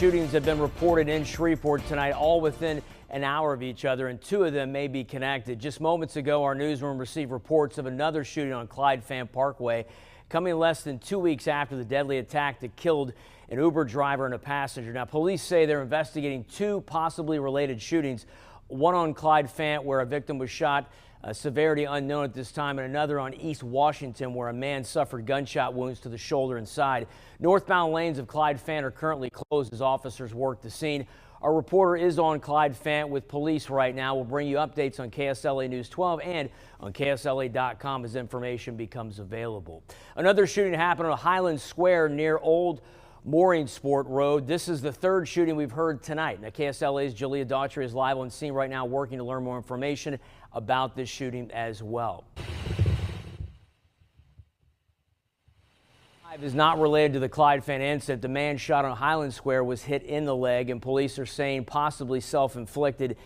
shootings have been reported in Shreveport tonight, all within an hour of each other, and two of them may be connected. Just moments ago, our newsroom received reports of another shooting on Clyde Fan Parkway, coming less than 2 weeks after the deadly attack that killed an Uber driver and a passenger. Now, police say they're investigating two possibly related shootings, one on Clyde Fan where a victim was shot, severity unknown at this time, and another on East Washington where a man suffered gunshot wounds to the shoulder and side. Northbound lanes of Clyde Fan are currently closed as officers work the scene. Our reporter is on Clyde Fan with police right now. We'll bring you updates on KSLA News 12 and on KSLA.com as information becomes available. Another shooting happened on Highland Square near Old Mooring Sport Road. This is the third shooting we've heard tonight. Now, KSLA's Jalea Daughtry is live on scene right now working to learn more information about this shooting as well. Is not related to the Clyde Fan incident. The man shot on Highland Square was hit in the leg, and police are saying possibly self-inflicted.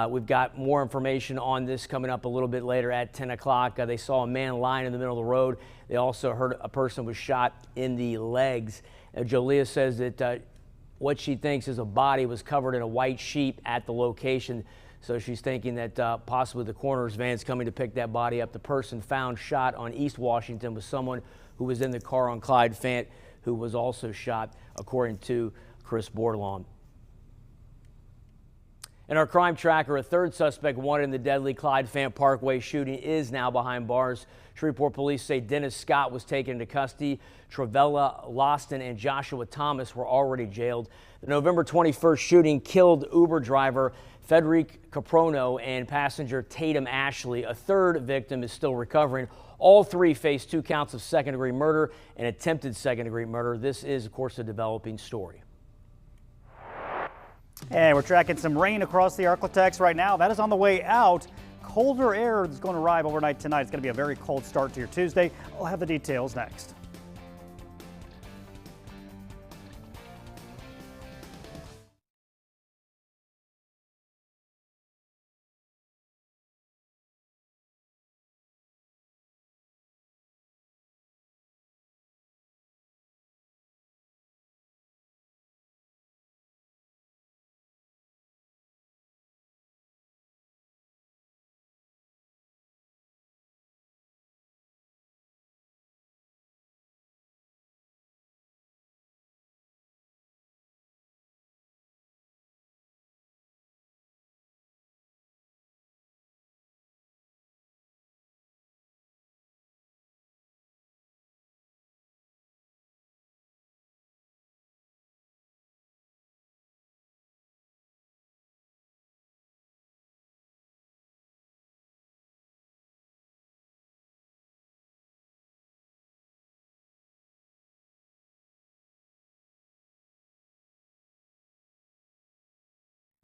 We've got more information on this coming up a little bit later at 10 o'clock. They saw a man lying in the middle of the road. They also heard a person was shot in the legs. Jalea says that what she thinks is a body was covered in a white sheet at the location. So she's thinking that possibly the coroner's van is coming to pick that body up. The person found shot on East Washington was someone who was in the car on Clyde Fan, who was also shot, according to Chris Bordelon. In our crime tracker, a third suspect wanted in the deadly Clyde Fan Parkway shooting is now behind bars. Shreveport police say Dennis Scott was taken into custody. Travella Loston and Joshua Thomas were already jailed. The November 21st shooting killed Uber driver Frederick Caprono and passenger Tatum Ashley. A third victim is still recovering. All three face 2 counts of second-degree murder and attempted second-degree murder. This is, of course, a developing story. And we're tracking some rain across the Arklatex right now. That is on the way out. Colder air is going to arrive overnight tonight. It's going to be a very cold start to your Tuesday. I'll have the details next.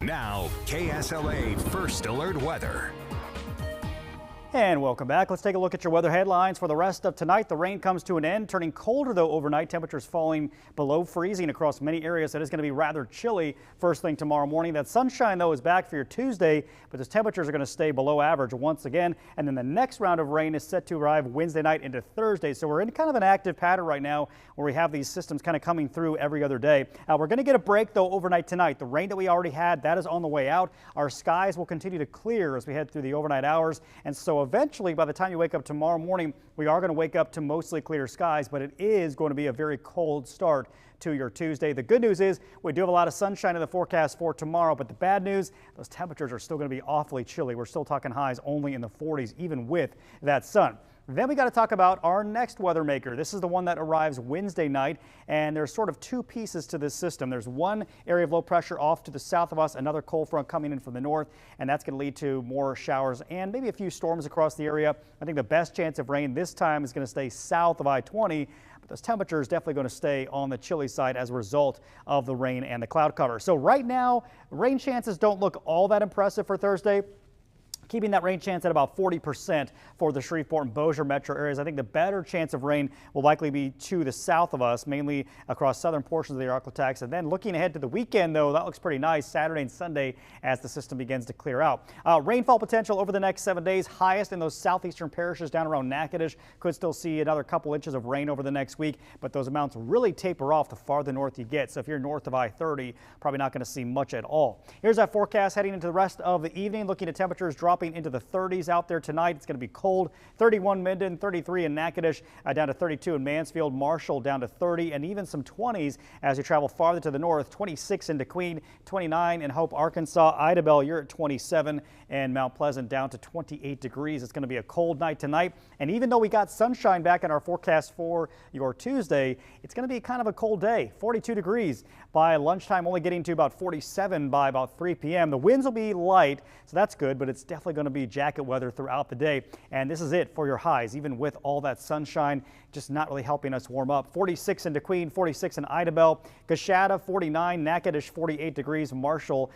Now, KSLA First Alert Weather. And welcome back. Let's take a look at your weather headlines for the rest of tonight. The rain comes to an end, turning colder though overnight. Temperatures falling below freezing across many areas. It is going to be rather chilly first thing tomorrow morning. That sunshine though is back for your Tuesday, but those temperatures are going to stay below average once again. And then the next round of rain is set to arrive Wednesday night into Thursday. So we're in kind of an active pattern right now where we have these systems kind of coming through every other day. We're going to get a break though overnight tonight. The rain that we already had, that is on the way out. Our skies will continue to clear as we head through the overnight hours. And so eventually, by the time you wake up tomorrow morning, we are going to wake up to mostly clear skies, but it is going to be a very cold start to your Tuesday. The good news is we do have a lot of sunshine in the forecast for tomorrow, but the bad news, those temperatures are still going to be awfully chilly. We're still talking highs only in the 40s, even with that sun. Then we got to talk about our next weather maker. This is the one that arrives Wednesday night, and there's sort of two pieces to this system. There's one area of low pressure off to the south of us, another cold front coming in from the north, and that's going to lead to more showers and maybe a few storms across the area. I think the best chance of rain this time is going to stay south of I-20, but those temperatures definitely going to stay on the chilly side as a result of the rain and the cloud cover. So right now, rain chances don't look all that impressive for Thursday. keeping that rain chance at about 40% for the Shreveport and Bossier metro areas. I think the better chance of rain will likely be to the south of us, mainly across southern portions of the Arklatex. And then looking ahead to the weekend, though, that looks pretty nice Saturday and Sunday as the system begins to clear out. Rainfall potential over the next 7 days, highest in those southeastern parishes down around Natchitoches. Could still see another couple inches of rain over the next week, but those amounts really taper off the farther north you get. So if you're north of I-30, probably not going to see much at all. Here's that forecast heading into the rest of the evening. Looking at temperatures dropping into the 30s out there tonight. It's going to be cold. 31 Minden, 33 in Natchitoches, down to 32 in Mansfield, Marshall down to 30, and even some 20s as you travel farther to the north. 26 in DeQueen, 29 in Hope, Arkansas. Idabel, you're at 27, and Mount Pleasant down to 28 degrees. It's going to be a cold night tonight, and even though we got sunshine back in our forecast for your Tuesday, it's going to be kind of a cold day. 42 degrees by lunchtime, only getting to about 47 by about 3 p.m. The winds will be light, so that's good, but it's definitely going to be jacket weather throughout the day. And this is it for your highs, even with all that sunshine, just not really helping us warm up. 46 in DeQueen, 46 in Idabel, Gashada 49, Natchitoches 48 degrees, Marshall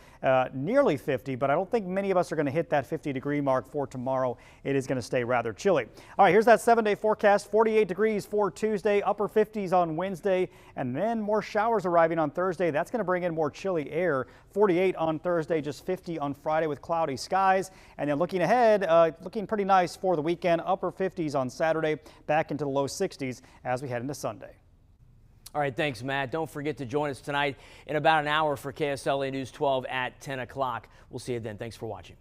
nearly 50, but I don't think many of us are going to hit that 50-degree mark for tomorrow. It is going to stay rather chilly. All right, here's that 7-day forecast. 48 degrees for Tuesday, upper 50s on Wednesday, and then more showers arriving on Thursday. That's going to bring in more chilly air. 48 on Thursday, just 50 on Friday with cloudy skies. And then looking ahead, looking pretty nice for the weekend. Upper 50s on Saturday, back into the low 60s as we head into Sunday. All right, thanks, Matt. Don't forget to join us tonight in about an hour for KSLA News 12 at 10 o'clock. We'll see you then. Thanks for watching.